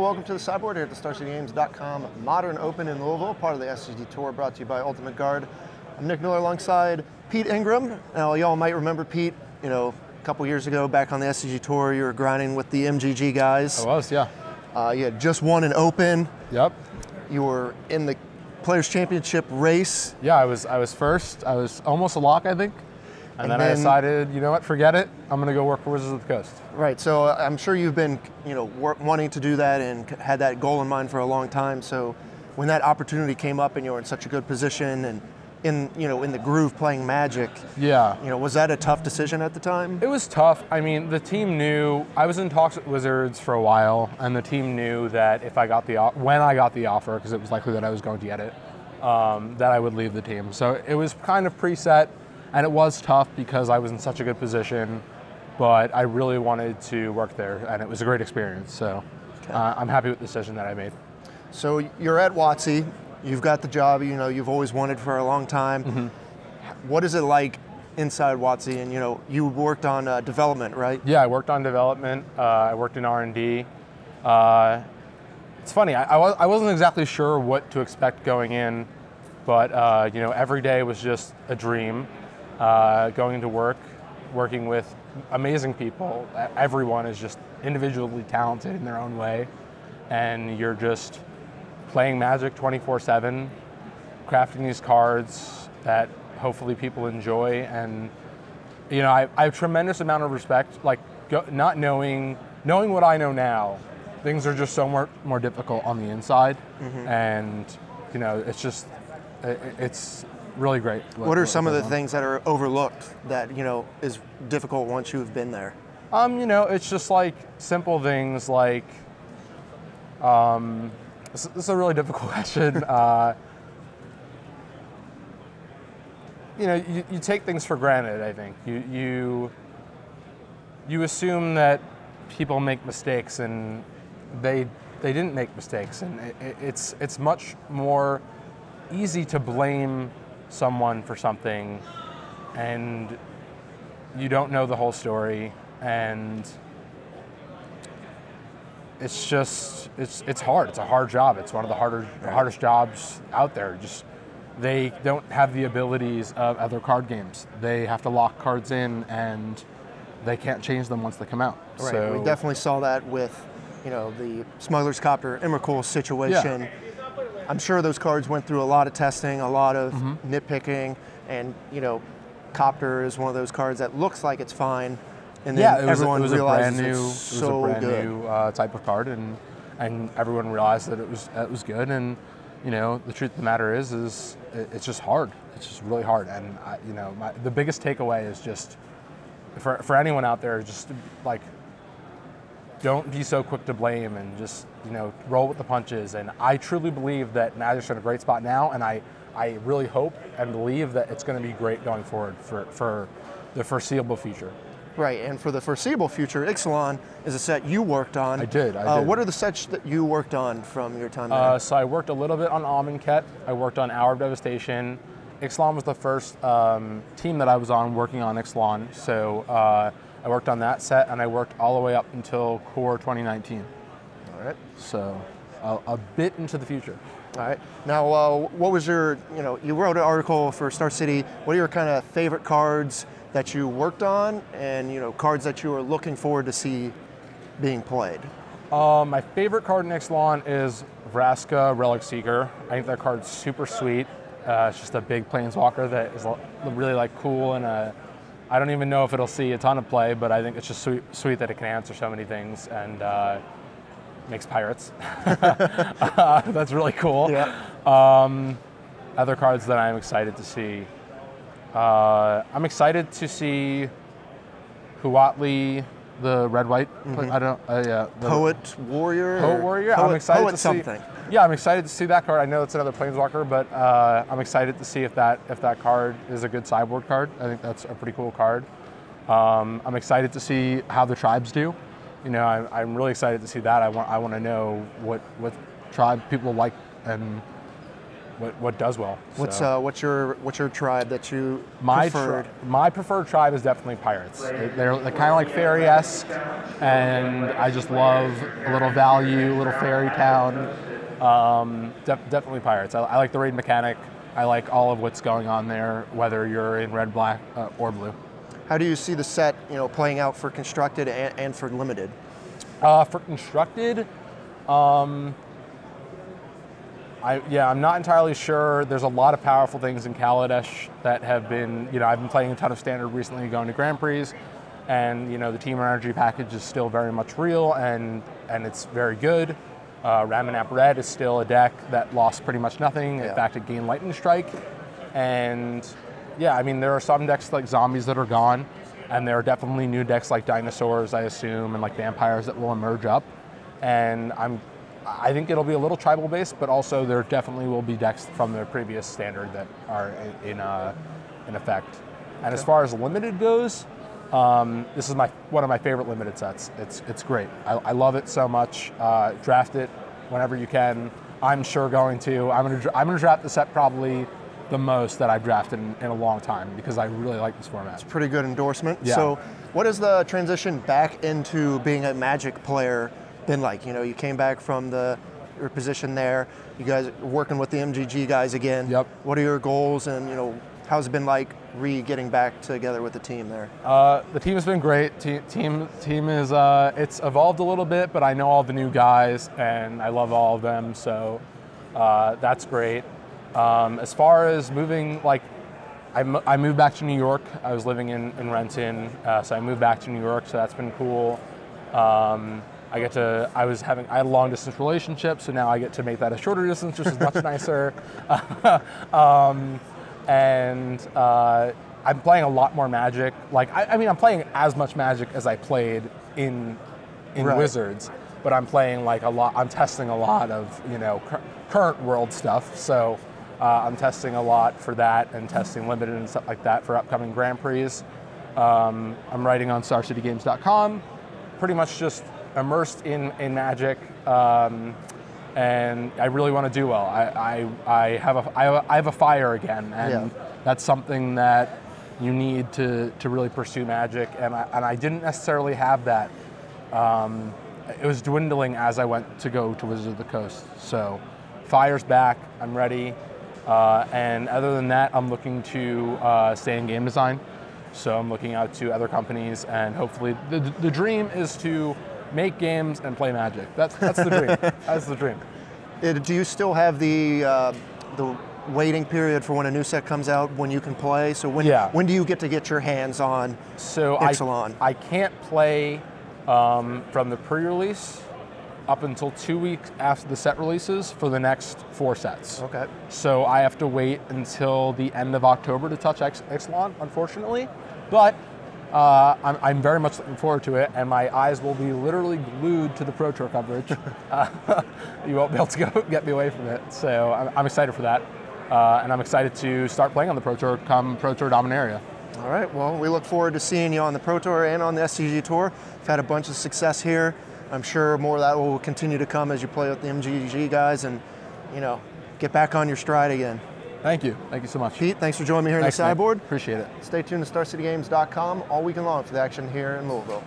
welcome to the Sideboard here at the StarCityGames.com Modern Open in Louisville, part of the SCG Tour, brought to you by Ultimate Guard. I'm Nick Miller alongside Pete Ingram. Now, y'all might remember Pete, a couple years ago back on the SCG Tour, you were grinding with the MGG guys. I was, yeah. You had just won an Open. Yep. You were in the Players' Championship race. Yeah, I was first. I was almost a lock, I think. And then I decided, you know what, forget it. I'm going to go work for Wizards of the Coast. Right, so I'm sure you've been, wanting to do that and had that goal in mind for a long time. So when that opportunity came up and you were in such a good position and in the groove playing Magic, yeah, was that a tough decision at the time? It was tough. I mean, the team knew I was in talks with Wizards for a while, and the team knew that if I got when I got the offer, because it was likely that I was going to get it, that I would leave the team. So it was kind of preset. And it was tough because I was in such a good position, but I really wanted to work there, and it was a great experience. So I'm happy with the decision that I made. So you're at WotC. You've got the job you've always wanted for a long time. Mm-hmm. What is it like inside WotC? And you worked on development, right? Yeah, I worked on development. I worked in R&D. It's funny. I wasn't exactly sure what to expect going in, but every day was just a dream. Going to work, working with amazing people. Everyone is just individually talented in their own way, and you're just playing Magic 24/7, crafting these cards that hopefully people enjoy. And I have a tremendous amount of respect. Like not knowing what I know now, things are just so more difficult on the inside, mm-hmm. and it's really great. What are some of the things that are overlooked that, is difficult once you've been there? It's just like simple things like, this is a really difficult question. You take things for granted, I think. You assume that people make mistakes, and they didn't make mistakes, and it's much more easy to blame someone for something, and you don't know the whole story, and it's hard. It's a hard job. It's one of the hardest jobs out there. Just they don't have the abilities of other card games. They have to lock cards in, and they can't change them once they come out. Right. So we definitely saw that with the Smuggler's Copter Emrakul situation. Yeah. I'm sure those cards went through a lot of testing, a lot of mm-hmm. nitpicking, and Copter is one of those cards that looks like it's fine, and then everyone realizes it's so good. It was a brand new type of card, and everyone realized that it was good. And the truth of the matter is it's just hard. It's just really hard. And the biggest takeaway is just for anyone out there, just like, don't be so quick to blame, and just roll with the punches. And I truly believe that Magic's in a great spot now, and I really hope and believe that it's going to be great going forward for the foreseeable future. Right, and for the foreseeable future, Ixalan is a set you worked on. I did. What are the sets that you worked on from your time there? So I worked a little bit on Amonkhet. I worked on Hour of Devastation. Ixalan was the first team that I was on working on Ixalan. So I worked on that set, and I worked all the way up until Core 2019. All right. So a bit into the future. All right. Now, what was your, you wrote an article for Star City. What are your kind of favorite cards that you worked on, and, cards that you were looking forward to see being played? My favorite card in Ixalan is Vraska Relic Seeker. I think that card's super sweet. It's just a big planeswalker that is really cool, and I don't even know if it'll see a ton of play, but I think it's just sweet that it can answer so many things, and makes pirates. That's really cool. Yeah. Other cards that I'm excited to see. I'm excited to see Huatli, the red-white. Mm-hmm. Poet Warrior. Poet Warrior. I'm excited Poet to see something. Yeah, I'm excited to see that card. I know it's another planeswalker, but I'm excited to see if that card is a good sideboard card. I think that's a pretty cool card. I'm excited to see how the tribes do. I'm really excited to see that. I want to know what tribe people like, and what does well. What's your tribe that you My preferred? my preferred tribe is definitely pirates. They're kind of like fairy-esque, and I just love a little value, a little fairy town. Definitely pirates. I like the raid mechanic. I like all of what's going on there, whether you're in red, black, or blue. How do you see the set, playing out for constructed and for limited? For constructed, I'm not entirely sure. There's a lot of powerful things in Kaladesh that have been, I've been playing a ton of standard recently, going to Grand Prix, and the team energy package is still very much real, and it's very good. Ramanap Red is still a deck that lost pretty much nothing. In fact, it gained Lightning Strike, and there are some decks like zombies that are gone, and there are definitely new decks like dinosaurs, I assume, and like vampires that will emerge up. And I think it'll be a little tribal based, but also there definitely will be decks from the previous standard that are in effect. And as far as limited goes, this is one of my favorite limited sets. It's great. I love it so much. Draft it whenever you can. I'm sure going to. I'm gonna draft the set probably the most that I've drafted in a long time because I really like this format. It's a pretty good endorsement. Yeah. So what has the transition back into being a Magic player been like? You came back from your position there. You guys are working with the MGG guys again. Yep. What are your goals, and how's it been like getting back together with the team there? The team has been great. Team is it's evolved a little bit, but I know all the new guys and I love all of them, so that's great. As far as moving, I moved back to New York. I was living in Renton, so I moved back to New York, so that's been cool. I had a long distance relationship, so now I get to make that a shorter distance, which is much nicer. And I'm playing a lot more Magic. I'm playing as much Magic as I played in Right. Wizards, but I'm playing a lot. I'm testing a lot of current world stuff. So I'm testing a lot for that and testing limited and stuff like that for upcoming Grand Prix. I'm writing on StarCityGames.com, pretty much just immersed in Magic. And I really want to do well. I have a fire again, and that's something that you need to really pursue Magic. And I didn't necessarily have that. It was dwindling as I went to go to Wizards of the Coast. So fire's back. I'm ready. And other than that, I'm looking to stay in game design. So I'm looking out to other companies, and hopefully the dream is to make games and play Magic. That's the dream. That's the dream. Do you still have the waiting period for when a new set comes out when you can play? So when do you get your hands on Ixalan? I can't play from the pre-release up until 2 weeks after the set releases for the next 4 sets. Okay. So I have to wait until the end of October to touch Ixalan, unfortunately. But I'm very much looking forward to it, and my eyes will be literally glued to the Pro Tour coverage. You won't be able to get me away from it. So I'm excited for that, and I'm excited to start playing on the Pro Tour come Pro Tour Dominaria. All right, well, we look forward to seeing you on the Pro Tour and on the SCG Tour. You've had a bunch of success here. I'm sure more of that will continue to come as you play with the MGG guys and, get back on your stride again. Thank you. Thank you so much. Pete, thanks for joining me here in the sideboard. Appreciate it. Stay tuned to StarCityGames.com all weekend long for the action here in Louisville.